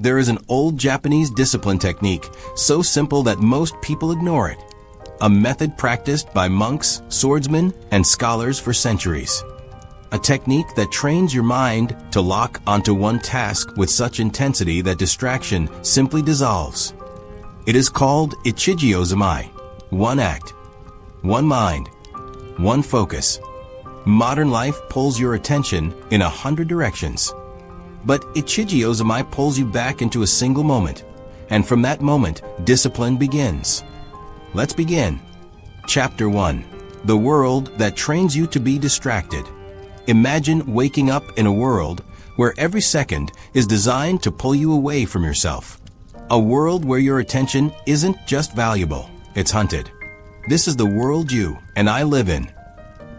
There is an old Japanese discipline technique, so simple that most people ignore it. A method practiced by monks, swordsmen, and scholars for centuries. A technique that trains your mind to lock onto one task with such intensity that distraction simply dissolves. It is called Ichigyo Zammai. One act, one mind, one focus. Modern life pulls your attention in 100 directions. But Ichigyo Zammai pulls you back into a single moment. And from that moment, discipline begins. Let's begin. Chapter 1. The world that trains you to be distracted. Imagine waking up in a world where every second is designed to pull you away from yourself. A world where your attention isn't just valuable, it's hunted. This is the world you and I live in.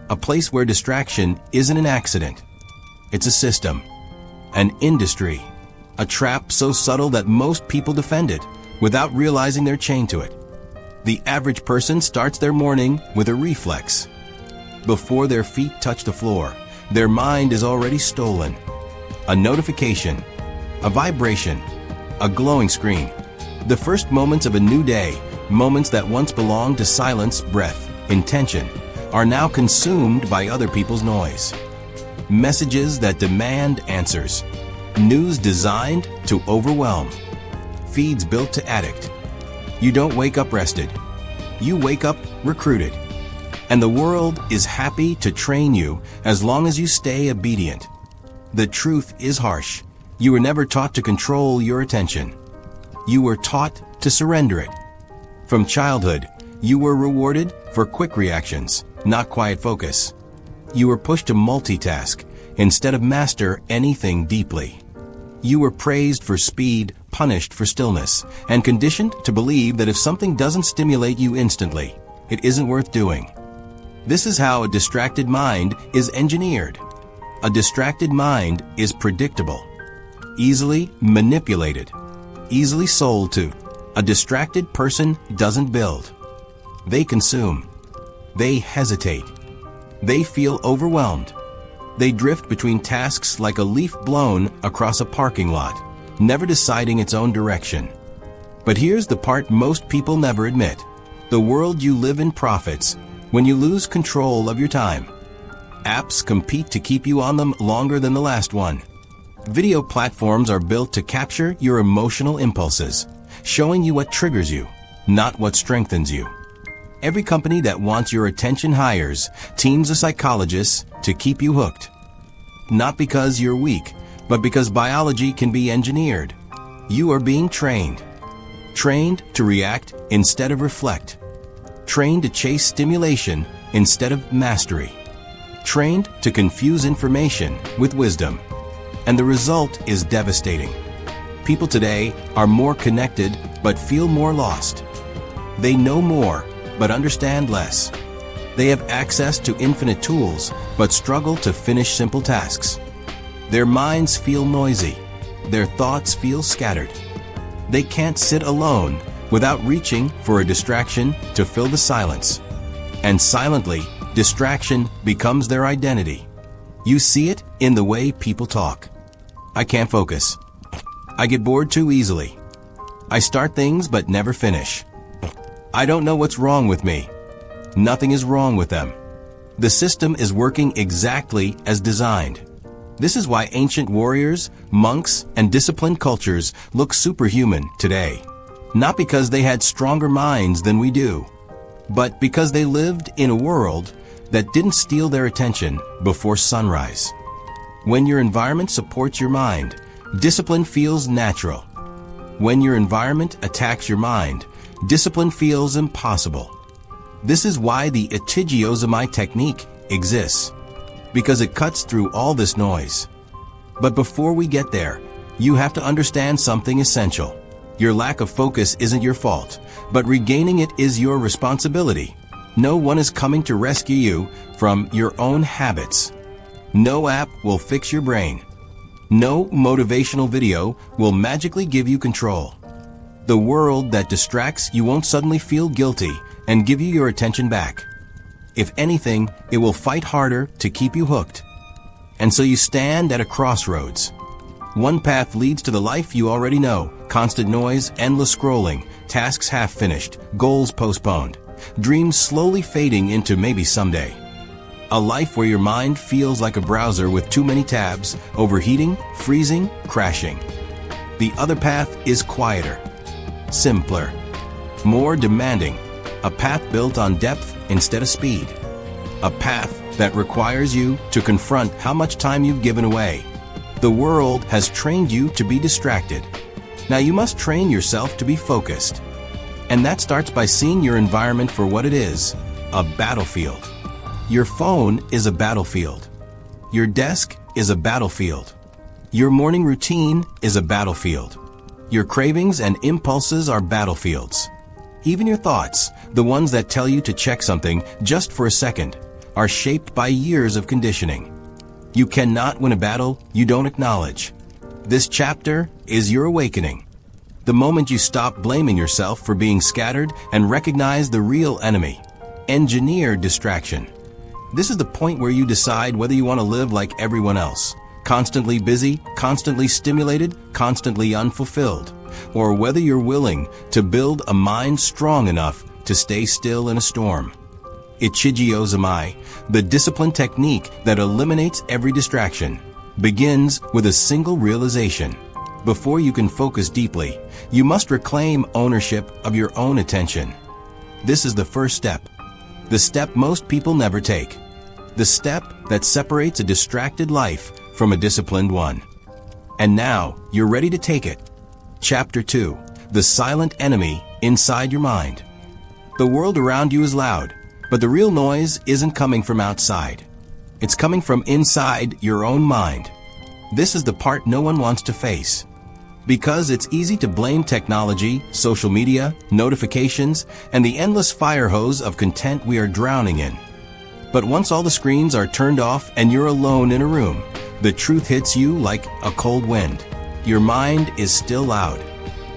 A place where distraction isn't an accident. It's a system, an industry, a trap so subtle that most people defend it without realizing they're chained to it. The average person starts their morning with a reflex. Before their feet touch the floor, their mind is already stolen. A notification, a vibration, a glowing screen. The first moments of a new day, moments that once belonged to silence, breath, intention, are now consumed by other people's noise. Messages that demand answers. News designed to overwhelm. Feeds built to addict. You don't wake up rested. You wake up recruited. And the world is happy to train you as long as you stay obedient. The truth is harsh. You were never taught to control your attention. You were taught to surrender it. From childhood, you were rewarded for quick reactions, not quiet focus. You were pushed to multitask instead of master anything deeply. You were praised for speed, punished for stillness, and conditioned to believe that if something doesn't stimulate you instantly, it isn't worth doing. This is how a distracted mind is engineered. A distracted mind is predictable, easily manipulated, easily sold to. A distracted person doesn't build. They consume. They hesitate. They feel overwhelmed. They drift between tasks like a leaf blown across a parking lot, never deciding its own direction. But here's the part most people never admit. The world you live in profits when you lose control of your time. Apps compete to keep you on them longer than the last one. Video platforms are built to capture your emotional impulses, showing you what triggers you, not what strengthens you. Every company that wants your attention hires teams of psychologists to keep you hooked. Not because you're weak, but because biology can be engineered. You are being trained. Trained to react instead of reflect. Trained to chase stimulation instead of mastery. Trained to confuse information with wisdom. And the result is devastating. People today are more connected but feel more lost. They know more but understand less. They have access to infinite tools but struggle to finish simple tasks. Their minds feel noisy. Their thoughts feel scattered. They can't sit alone without reaching for a distraction to fill the silence. And silently, distraction becomes their identity. You see it in the way people talk. I can't focus. I get bored too easily. I start things but never finish. I don't know what's wrong with me. Nothing is wrong with them. The system is working exactly as designed. This is why ancient warriors, monks, and disciplined cultures look superhuman today. Not because they had stronger minds than we do, but because they lived in a world that didn't steal their attention before sunrise. When your environment supports your mind, discipline feels natural. When your environment attacks your mind, discipline feels impossible. This is why the Ichigyo Zammai technique exists, because it cuts through all this noise. But before we get there, you have to understand something essential. Your lack of focus isn't your fault, but regaining it is your responsibility. No one is coming to rescue you from your own habits. No app will fix your brain. No motivational video will magically give you control. The world that distracts you won't suddenly feel guilty and give you your attention back. If anything, it will fight harder to keep you hooked. And so you stand at a crossroads. One path leads to the life you already know. Constant noise, endless scrolling, tasks half finished, goals postponed, dreams slowly fading into maybe someday. A life where your mind feels like a browser with too many tabs, overheating, freezing, crashing. The other path is quieter, simpler, more demanding. A path built on depth instead of speed. A path that requires you to confront how much time you've given away. The world has trained you to be distracted. Now you must train yourself to be focused. And that starts by seeing your environment for what it is, a battlefield. Your phone is a battlefield. Your desk is a battlefield. Your morning routine is a battlefield. Your cravings and impulses are battlefields. Even your thoughts, the ones that tell you to check something just for a second, are shaped by years of conditioning. You cannot win a battle you don't acknowledge. This chapter is your awakening. The moment you stop blaming yourself for being scattered and recognize the real enemy, engineered distraction. This is the point where you decide whether you want to live like everyone else, constantly busy, constantly stimulated, constantly unfulfilled, or whether you're willing to build a mind strong enough to stay still in a storm. Ichigyo Zammai, the discipline technique that eliminates every distraction, begins with a single realization. Before you can focus deeply, you must reclaim ownership of your own attention. This is the first step, the step most people never take, the step that separates a distracted life from a disciplined one. And now, you're ready to take it. Chapter 2, The Silent Enemy Inside Your Mind. The world around you is loud, but the real noise isn't coming from outside. It's coming from inside your own mind. This is the part no one wants to face. Because it's easy to blame technology, social media, notifications, and the endless fire hose of content we are drowning in. But once all the screens are turned off and you're alone in a room, the truth hits you like a cold wind. Your mind is still loud.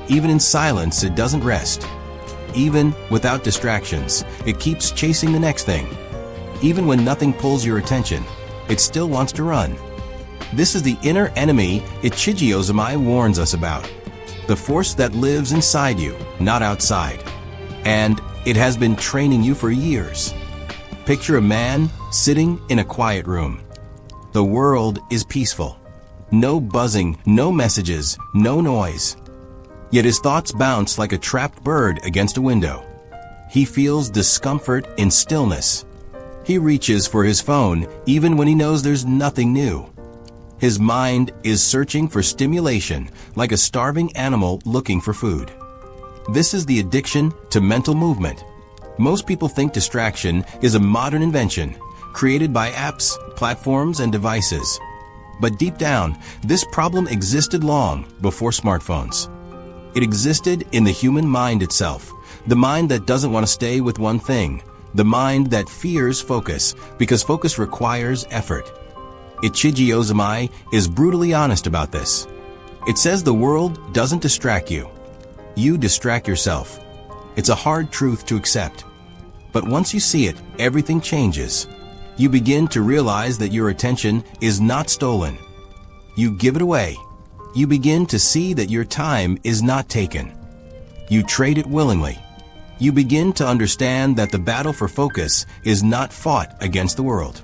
Even in silence, it doesn't rest. Even without distractions, it keeps chasing the next thing. Even when nothing pulls your attention, it still wants to run. This is the inner enemy Ichigyo Zammai warns us about. The force that lives inside you, not outside. And it has been training you for years. Picture a man sitting in a quiet room. The world is peaceful. No buzzing, no messages, no noise. Yet his thoughts bounce like a trapped bird against a window. He feels discomfort in stillness. He reaches for his phone even when he knows there's nothing new. His mind is searching for stimulation like a starving animal looking for food. This is the addiction to mental movement. Most people think distraction is a modern invention, created by apps, platforms, and devices. But deep down, this problem existed long before smartphones. It existed in the human mind itself, the mind that doesn't want to stay with one thing, the mind that fears focus because focus requires effort. Ichigyo Zammai is brutally honest about this. It says the world doesn't distract you. You distract yourself. It's a hard truth to accept. But once you see it, everything changes. You begin to realize that your attention is not stolen. You give it away. You begin to see that your time is not taken. You trade it willingly. You begin to understand that the battle for focus is not fought against the world.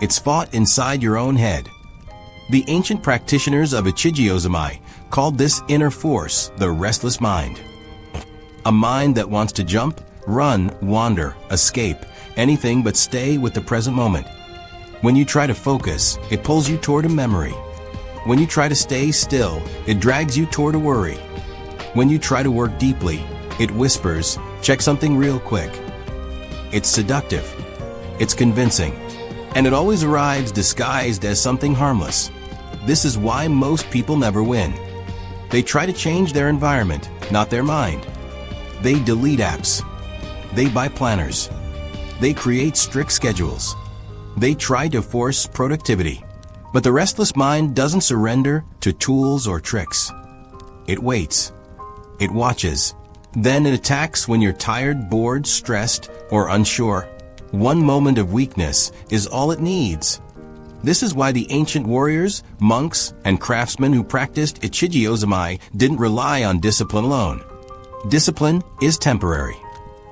It's fought inside your own head. The ancient practitioners of Ichigyo Zammai called this inner force the restless mind. A mind that wants to jump, run, wander, escape, anything but stay with the present moment. When you try to focus, it pulls you toward a memory. When you try to stay still, it drags you toward a worry. When you try to work deeply, it whispers, check something real quick. It's seductive. It's convincing. And it always arrives disguised as something harmless. This is why most people never win. They try to change their environment, not their mind. They delete apps. They buy planners. They create strict schedules. They try to force productivity. But the restless mind doesn't surrender to tools or tricks. It waits. It watches. Then it attacks when you're tired, bored, stressed, or unsure. One moment of weakness is all it needs. This is why the ancient warriors, monks, and craftsmen who practiced Ichigyo Zammai didn't rely on discipline alone. Discipline is temporary.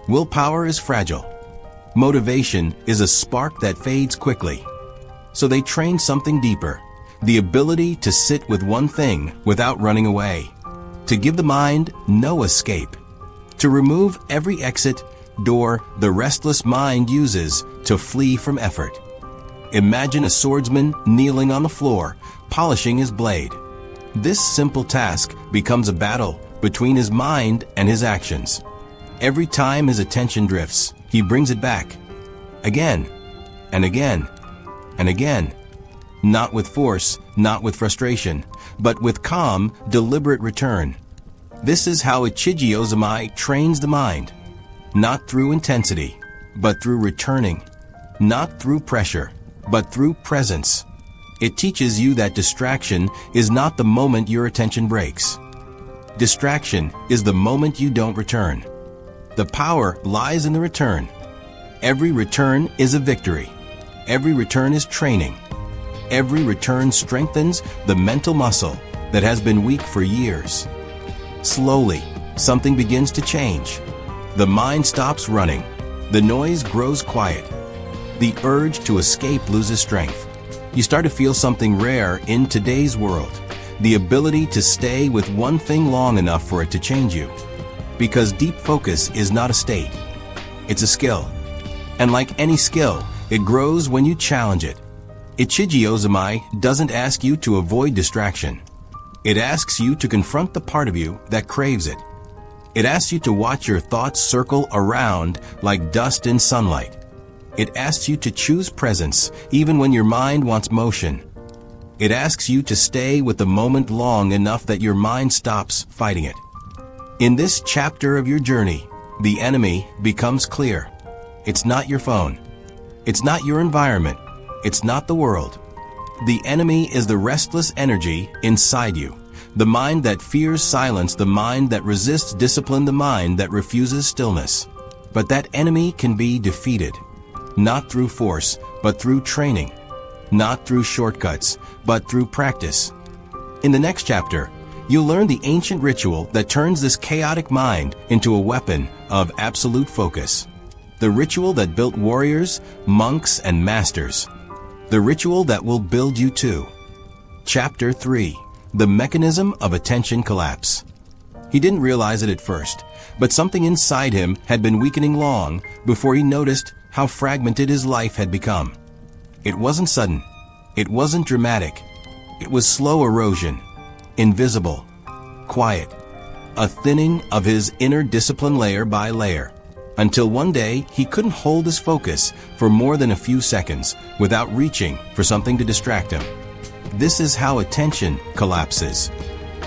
Willpower is fragile. Motivation is a spark that fades quickly. So they trained something deeper, the ability to sit with one thing without running away, to give the mind no escape, to remove every exit door the restless mind uses to flee from effort. Imagine a swordsman kneeling on the floor, polishing his blade. This simple task becomes a battle between his mind and his actions. Every time his attention drifts, he brings it back. Again, and again, and again. Not with force, not with frustration, but with calm, deliberate return. This is how Ichigyo Zammai trains the mind. Not through intensity, but through returning. Not through pressure, but through presence. It teaches you that distraction is not the moment your attention breaks. Distraction is the moment you don't return. The power lies in the return. Every return is a victory. Every return is training. Every return strengthens the mental muscle that has been weak for years. Slowly, something begins to change. The mind stops running. The noise grows quiet. The urge to escape loses strength. You start to feel something rare in today's world, the ability to stay with one thing long enough for it to change you. Because deep focus is not a state. It's a skill. And like any skill, it grows when you challenge it. Ichigyo Zammai doesn't ask you to avoid distraction. It asks you to confront the part of you that craves it. It asks you to watch your thoughts circle around like dust in sunlight. It asks you to choose presence even when your mind wants motion. It asks you to stay with the moment long enough that your mind stops fighting it. In this chapter of your journey, the enemy becomes clear. It's not your phone. It's not your environment. It's not the world. The enemy is the restless energy inside you. The mind that fears silence, the mind that resists discipline, the mind that refuses stillness. But that enemy can be defeated. Not through force, but through training. Not through shortcuts, but through practice. In the next chapter, you'll learn the ancient ritual that turns this chaotic mind into a weapon of absolute focus. The ritual that built warriors, monks, and masters. The ritual that will build you too. Chapter 3. The Mechanism of Attention Collapse. He didn't realize it at first, but something inside him had been weakening long before he noticed how fragmented his life had become. It wasn't sudden. It wasn't dramatic. It was slow erosion, invisible, quiet, a thinning of his inner discipline layer by layer, until one day he couldn't hold his focus for more than a few seconds without reaching for something to distract him. This is how attention collapses,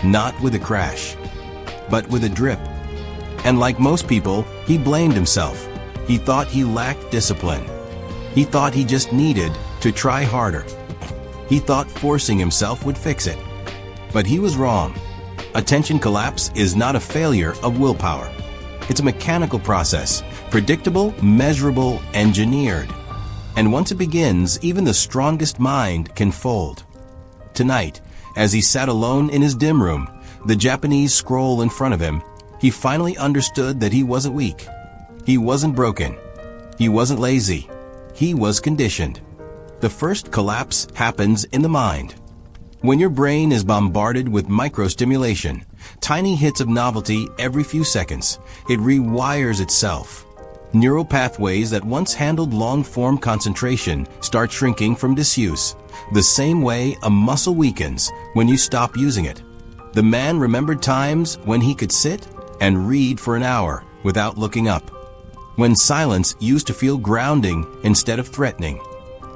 not with a crash, but with a drip. And like most people, he blamed himself. He thought he lacked discipline. He thought he just needed to try harder. He thought forcing himself would fix it. But he was wrong. Attention collapse is not a failure of willpower. It's a mechanical process, predictable, measurable, engineered. And once it begins, even the strongest mind can fold. Tonight, as he sat alone in his dim room, the Japanese scroll in front of him, he finally understood that he wasn't weak. He wasn't broken. He wasn't lazy. He was conditioned. The first collapse happens in the mind. When your brain is bombarded with microstimulation, tiny hits of novelty every few seconds, it rewires itself. Neural pathways that once handled long-form concentration start shrinking from disuse, the same way a muscle weakens when you stop using it. The man remembered times when he could sit and read for an hour without looking up, when silence used to feel grounding instead of threatening,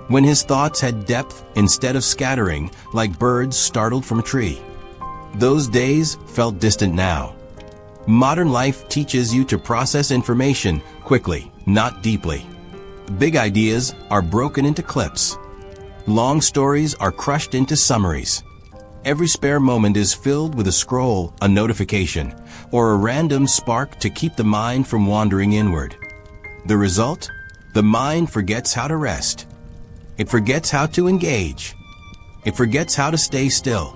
when his thoughts had depth instead of scattering like birds startled from a tree. Those days felt distant now. Modern life teaches you to process information quickly, not deeply. Big ideas are broken into clips. Long stories are crushed into summaries. Every spare moment is filled with a scroll, a notification, or a random spark to keep the mind from wandering inward. The result? The mind forgets how to rest. It forgets how to engage. It forgets how to stay still.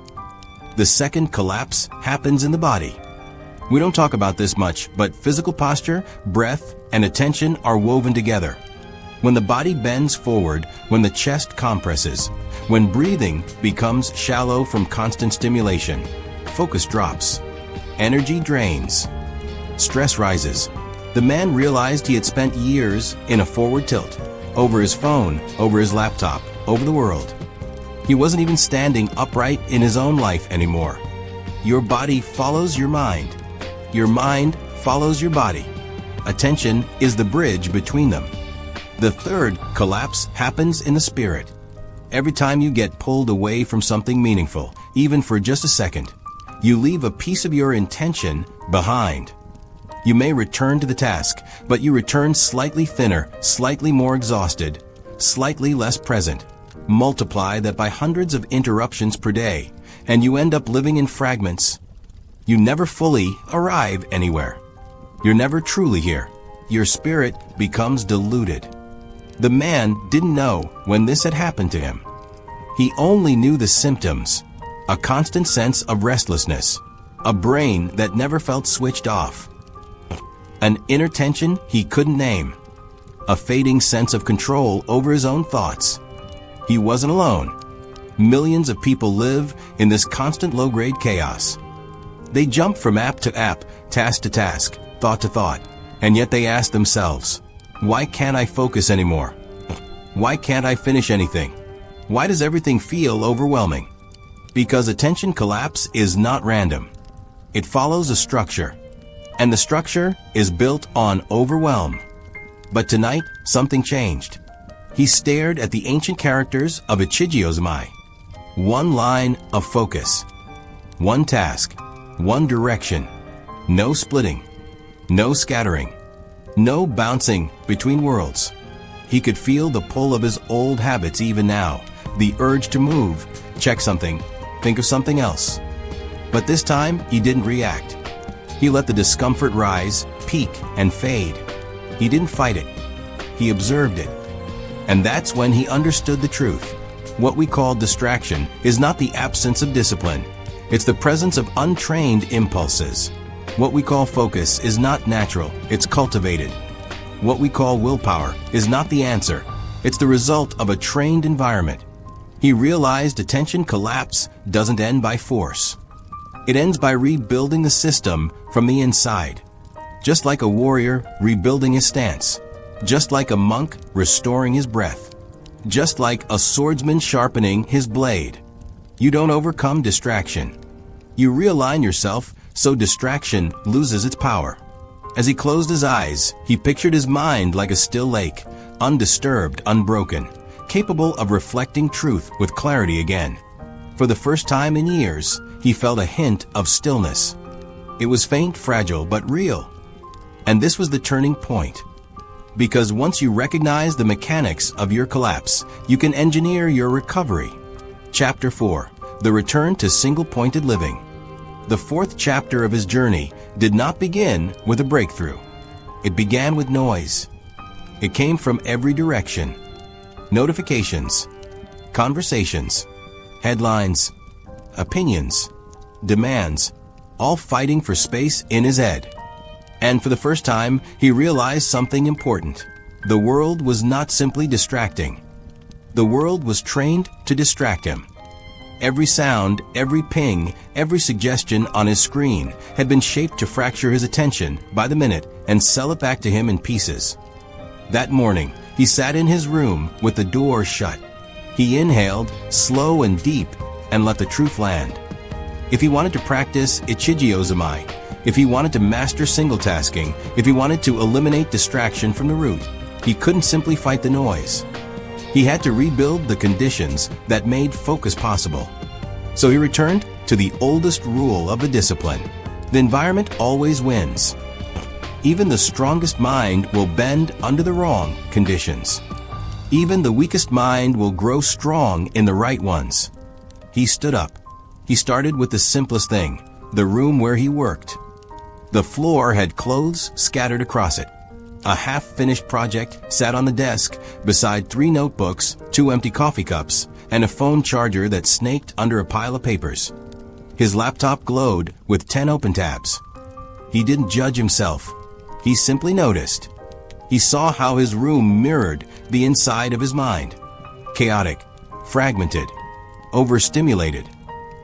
The second collapse happens in the body. We don't talk about this much, but physical posture, breath, and attention are woven together. When the body bends forward, when the chest compresses, when breathing becomes shallow from constant stimulation, focus drops. Energy drains. Stress rises. The man realized he had spent years in a forward tilt, over his phone, over his laptop, over the world. He wasn't even standing upright in his own life anymore. Your body follows your mind. Your mind follows your body. Attention is the bridge between them. The third collapse happens in the spirit. Every time you get pulled away from something meaningful, even for just a second, you leave a piece of your intention behind. You may return to the task, but you return slightly thinner, slightly more exhausted, slightly less present. Multiply that by hundreds of interruptions per day, and you end up living in fragments. You never fully arrive anywhere. You're never truly here. Your spirit becomes diluted. The man didn't know when this had happened to him. He only knew the symptoms, a constant sense of restlessness, a brain that never felt switched off, an inner tension he couldn't name, a fading sense of control over his own thoughts. He wasn't alone. Millions of people live in this constant low-grade chaos. They jump from app to app, task to task, thought to thought, and yet they ask themselves, why can't I focus anymore? Why can't I finish anything? Why does everything feel overwhelming? Because attention collapse is not random. It follows a structure, and the structure is built on overwhelm. But tonight, something changed. He stared at the ancient characters of Ichigyo Zammai. One line of focus. One task. One direction. No splitting. No scattering. No bouncing between worlds. He could feel the pull of his old habits even now. The urge to move, check something, think of something else. But this time, he didn't react. He let the discomfort rise, peak, and fade. He didn't fight it. He observed it. And that's when he understood the truth. What we call distraction is not the absence of discipline. It's the presence of untrained impulses. What we call focus is not natural, it's cultivated. What we call willpower is not the answer. It's the result of a trained environment. He realized attention collapse doesn't end by force. It ends by rebuilding the system from the inside. Just like a warrior rebuilding his stance. Just like a monk restoring his breath. Just like a swordsman sharpening his blade. You don't overcome distraction. You realign yourself so distraction loses its power. As he closed his eyes, he pictured his mind like a still lake, undisturbed, unbroken, capable of reflecting truth with clarity again. For the first time in years, he felt a hint of stillness. It was faint, fragile, but real. And this was the turning point. Because once you recognize the mechanics of your collapse, you can engineer your recovery. Chapter 4. The Return to Single-Pointed Living. The fourth chapter of his journey did not begin with a breakthrough. It began with noise. It came from every direction. Notifications, conversations, headlines, opinions, demands, all fighting for space in his head. And for the first time, he realized something important. The world was not simply distracting. The world was trained to distract him. Every sound, every ping, every suggestion on his screen had been shaped to fracture his attention by the minute and sell it back to him in pieces. That morning, he sat in his room with the door shut. He inhaled, slow and deep, and let the truth land. If he wanted to practice Ichigyo Zammai, if he wanted to master single-tasking, if he wanted to eliminate distraction from the root, he couldn't simply fight the noise. He had to rebuild the conditions that made focus possible. So he returned to the oldest rule of the discipline. The environment always wins. Even the strongest mind will bend under the wrong conditions. Even the weakest mind will grow strong in the right ones. He stood up. He started with the simplest thing, the room where he worked. The floor had clothes scattered across it. A half-finished project sat on the desk beside 3 notebooks, 2 empty coffee cups, and a phone charger that snaked under a pile of papers. His laptop glowed with 10 open tabs. He didn't judge himself. He simply noticed. He saw how his room mirrored the inside of his mind. Chaotic, fragmented, overstimulated.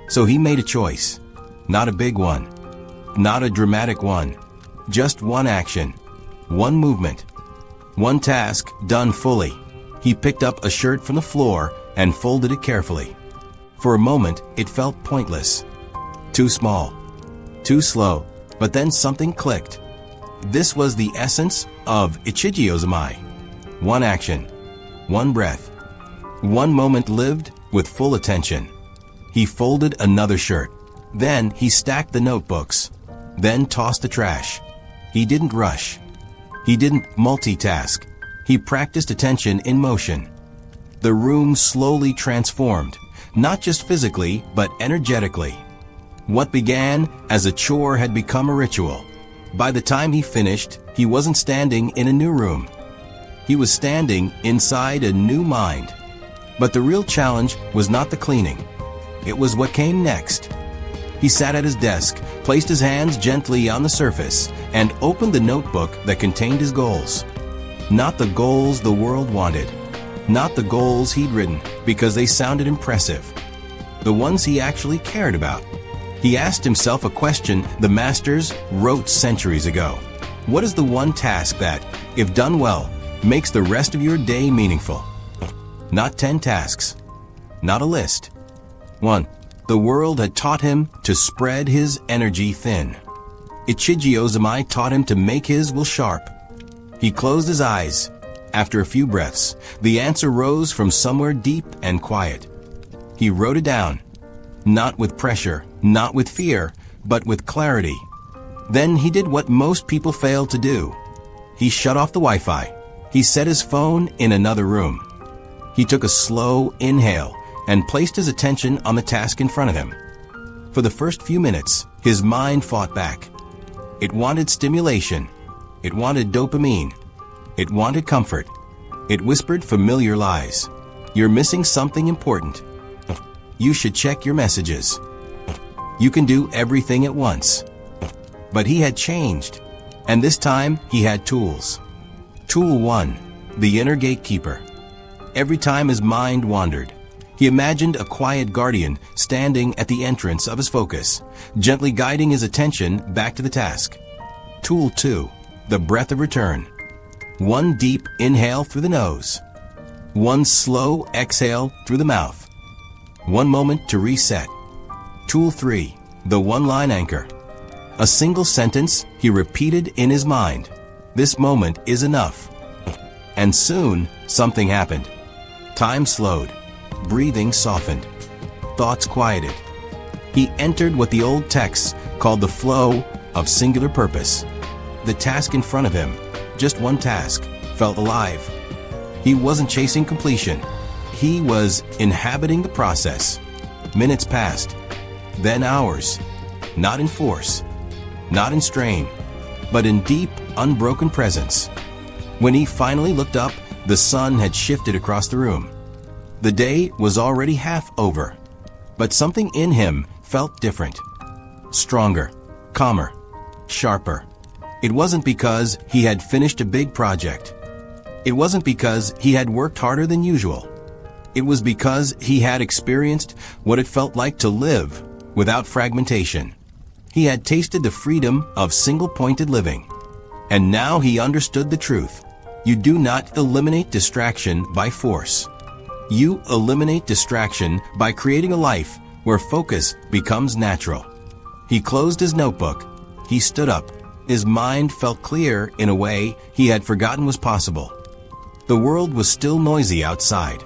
So he made a choice. Not a big one. Not a dramatic one. Just one action. One movement. One task done fully. He picked up a shirt from the floor and folded it carefully. For a moment, it felt pointless. Too small. Too slow. But then something clicked. This was the essence of Ichigyo Zammai. One action. One breath. One moment lived with full attention. He folded another shirt. Then he stacked the notebooks. Then tossed the trash. He didn't rush. He didn't multitask. He practiced attention in motion. The room slowly transformed, not just physically, but energetically. What began as a chore had become a ritual. By the time he finished, he wasn't standing in a new room. He was standing inside a new mind. But the real challenge was not the cleaning. It was what came next. He sat at his desk, placed his hands gently on the surface, and opened the notebook that contained his goals. Not the goals the world wanted. Not the goals he'd written because they sounded impressive. The ones he actually cared about. He asked himself a question the masters wrote centuries ago. What is the one task that, if done well, makes the rest of your day meaningful? Not 10 tasks. Not a list. 1. The world had taught him to spread his energy thin. Ichigyo Zammai taught him to make his will sharp. He closed his eyes. After a few breaths, the answer rose from somewhere deep and quiet. He wrote it down. Not with pressure, not with fear, but with clarity. Then he did what most people fail to do. He shut off the Wi-Fi. He set his phone in another room. He took a slow inhale and placed his attention on the task in front of him. For the first few minutes, his mind fought back. It wanted stimulation. It wanted dopamine. It wanted comfort. It whispered familiar lies. You're missing something important. You should check your messages. You can do everything at once. But he had changed, and this time he had tools. Tool 1, the inner gatekeeper. Every time his mind wandered, he imagined a quiet guardian standing at the entrance of his focus, gently guiding his attention back to the task. Tool 2, the breath of return. One deep inhale through the nose. One slow exhale through the mouth. One moment to reset. Tool 3, the one-line anchor. A single sentence he repeated in his mind. This moment is enough. And soon, something happened. Time slowed. Breathing softened. Thoughts quieted. He entered what the old texts called the flow of singular purpose. The task in front of him, just one task, felt alive. He wasn't chasing completion. He was inhabiting the process. Minutes passed, then hours, not in force, not in strain, but in deep, unbroken presence. When he finally looked up, the sun had shifted across the room. The day was already half over, but something in him felt different. Stronger, calmer, sharper. It wasn't because he had finished a big project. It wasn't because he had worked harder than usual. It was because he had experienced what it felt like to live without fragmentation. He had tasted the freedom of single-pointed living. And now he understood the truth. You do not eliminate distraction by force. You eliminate distraction by creating a life where focus becomes natural. He closed his notebook. He stood up. His mind felt clear in a way he had forgotten was possible. The world was still noisy outside.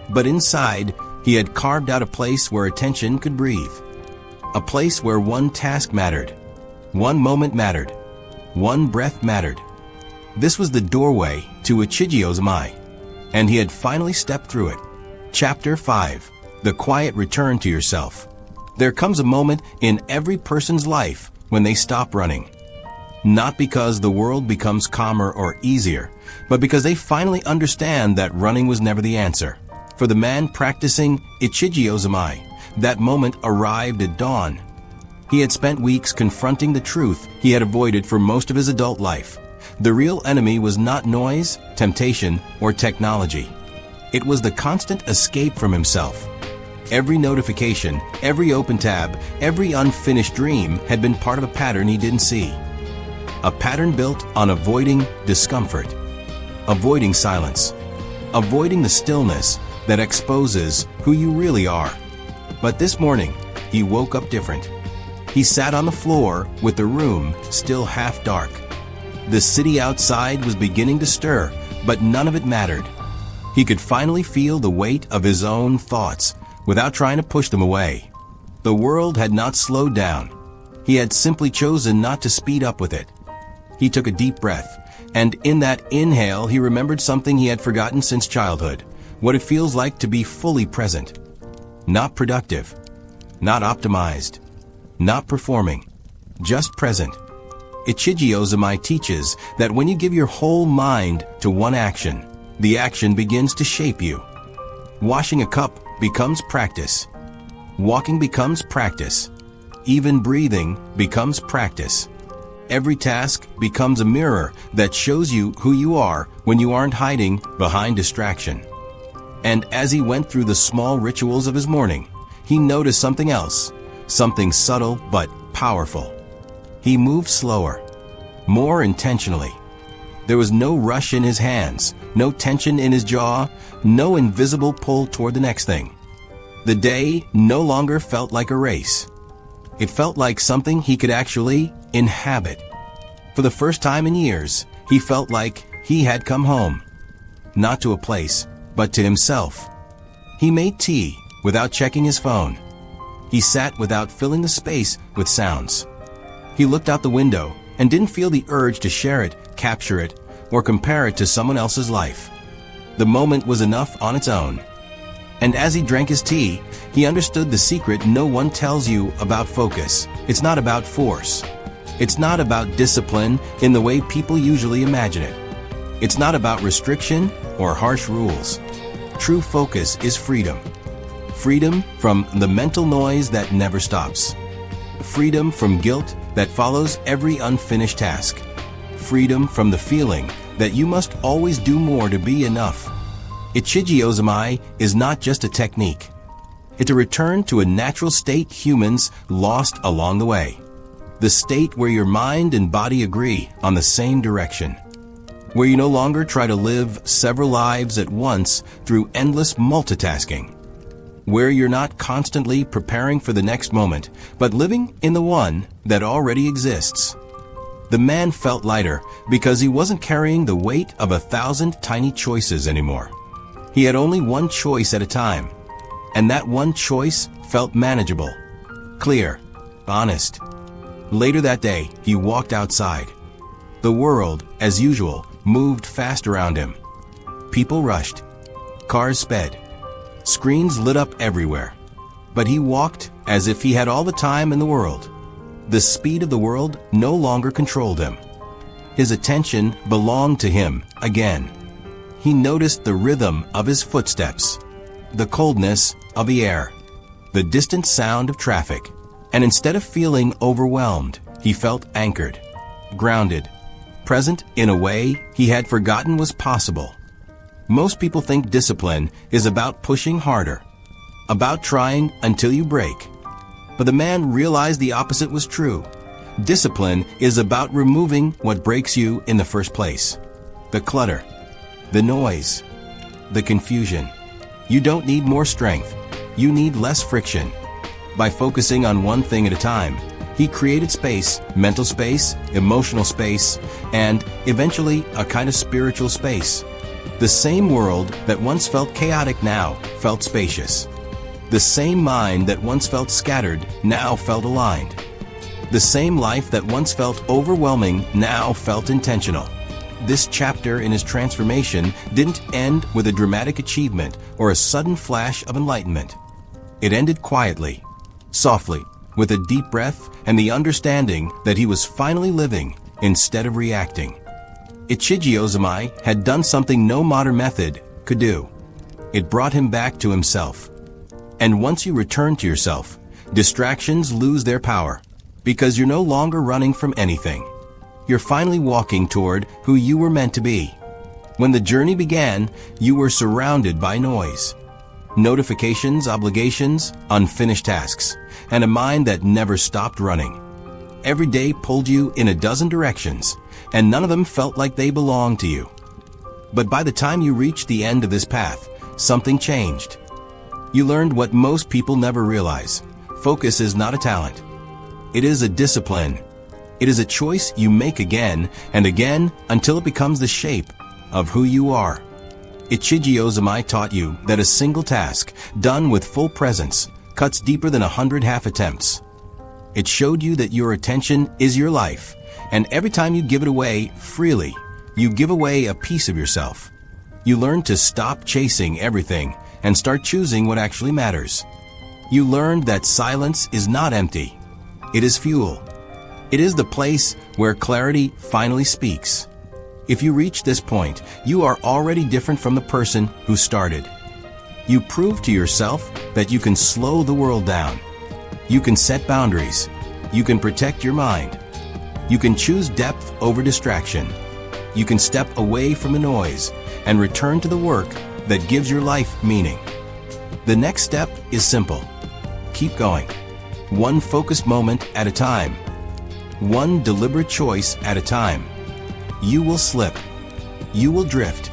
But inside, he had carved out a place where attention could breathe. A place where one task mattered. One moment mattered. One breath mattered. This was the doorway to Ichigyo Zammai, and he had finally stepped through it. Chapter 5. The Quiet Return to Yourself. There comes a moment in every person's life when they stop running. not because the world becomes calmer or easier, but because they finally understand that running was never the answer. For the man practicing Ichigyo Zammai, that moment arrived at dawn. He had spent weeks confronting the truth he had avoided for most of his adult life. The real enemy was not noise, temptation, or technology. It was the constant escape from himself. Every notification, every open tab, every unfinished dream had been part of a pattern he didn't see. A pattern built on avoiding discomfort, avoiding silence, avoiding the stillness that exposes who you really are. But this morning, he woke up different. He sat on the floor with the room still half dark. The city outside was beginning to stir, but none of it mattered. He could finally feel the weight of his own thoughts without trying to push them away. The world had not slowed down. He had simply chosen not to speed up with it. He took a deep breath, and in that inhale he remembered something he had forgotten since childhood, what it feels like to be fully present. Not productive, not optimized, not performing, just present. Ichigyo Zammai teaches that when you give your whole mind to one action, the action begins to shape you. Washing a cup becomes practice. Walking becomes practice. Even breathing becomes practice. Every task becomes a mirror that shows you who you are when you aren't hiding behind distraction. And as he went through the small rituals of his morning, he noticed something else, something subtle but powerful. He moved slower, more intentionally. There was no rush in his hands, no tension in his jaw, no invisible pull toward the next thing. The day no longer felt like a race. It felt like something he could actually inhabit. For the first time in years, he felt like he had come home. Not to a place, but to himself. He made tea without checking his phone. He sat without filling the space with sounds. He looked out the window and didn't feel the urge to share it, capture it, or compare it to someone else's life. The moment was enough on its own. And as he drank his tea, he understood the secret no one tells you about focus. It's not about force. It's not about discipline in the way people usually imagine it. It's not about restriction or harsh rules. True focus is freedom. Freedom from the mental noise that never stops. Freedom from guilt that follows every unfinished task. Freedom from the feeling that you must always do more to be enough. Ichigyo Zammai is not just a technique. It's a return to a natural state humans lost along the way. The state where your mind and body agree on the same direction. Where you no longer try to live several lives at once through endless multitasking. Where you're not constantly preparing for the next moment, but living in the one that already exists. The man felt lighter because he wasn't carrying the weight of 1,000 tiny choices anymore. He had only one choice at a time, and that one choice felt manageable, clear, honest. Later that day, he walked outside. The world, as usual, moved fast around him. People rushed. Cars sped. Screens lit up everywhere. But he walked as if he had all the time in the world. The speed of the world no longer controlled him. His attention belonged to him again. He noticed the rhythm of his footsteps, the coldness of the air, the distant sound of traffic. And instead of feeling overwhelmed, he felt anchored, grounded, present in a way he had forgotten was possible. Most people think discipline is about pushing harder, about trying until you break. But the man realized the opposite was true. Discipline is about removing what breaks you in the first place. The clutter, the noise, the confusion. You don't need more strength. You need less friction. By focusing on one thing at a time, he created space, mental space, emotional space, and eventually a kind of spiritual space. The same world that once felt chaotic now felt spacious. The same mind that once felt scattered now felt aligned. The same life that once felt overwhelming now felt intentional. This chapter in his transformation didn't end with a dramatic achievement or a sudden flash of enlightenment. It ended quietly, softly, with a deep breath and the understanding that he was finally living instead of reacting. Ichigyo Zammai had done something no modern method could do. It brought him back to himself. And once you return to yourself, distractions lose their power, because you're no longer running from anything. You're finally walking toward who you were meant to be. When the journey began, you were surrounded by noise. Notifications, obligations, unfinished tasks, and a mind that never stopped running. Every day pulled you in a dozen directions, and none of them felt like they belonged to you. But by the time you reached the end of this path, something changed. You learned what most people never realize. Focus is not a talent. It is a discipline. It is a choice you make again and again until it becomes the shape of who you are. Ichigyo Zammai taught you that a single task, done with full presence, cuts deeper than 100 half attempts. It showed you that your attention is your life, and every time you give it away freely, you give away a piece of yourself. You learned to stop chasing everything and start choosing what actually matters. You learned that silence is not empty. It is fuel. It is the place where clarity finally speaks. If you reach this point, you are already different from the person who started. You prove to yourself that you can slow the world down. You can set boundaries. You can protect your mind. You can choose depth over distraction. You can step away from the noise and return to the work that gives your life meaning. The next step is simple. Keep going. One focused moment at a time. One deliberate choice at a time. You will slip. You will drift.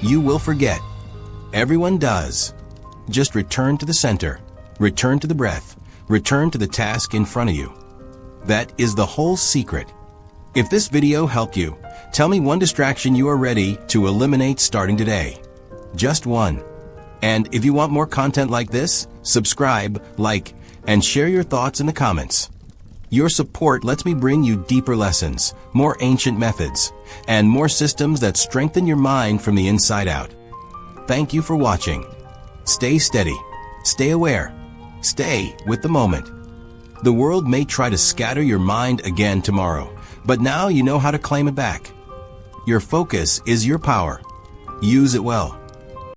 You will forget. Everyone does. Just return to the center. Return to the breath. Return to the task in front of you. That is the whole secret. If this video helped you, tell me one distraction you are ready to eliminate starting today. Just one. And if you want more content like this, subscribe, like, and share your thoughts in the comments. Your support lets me bring you deeper lessons, more ancient methods, and more systems that strengthen your mind from the inside out. Thank you for watching. Stay steady. Stay aware. Stay with the moment. The world may try to scatter your mind again tomorrow, but now you know how to claim it back. Your focus is your power. Use it well.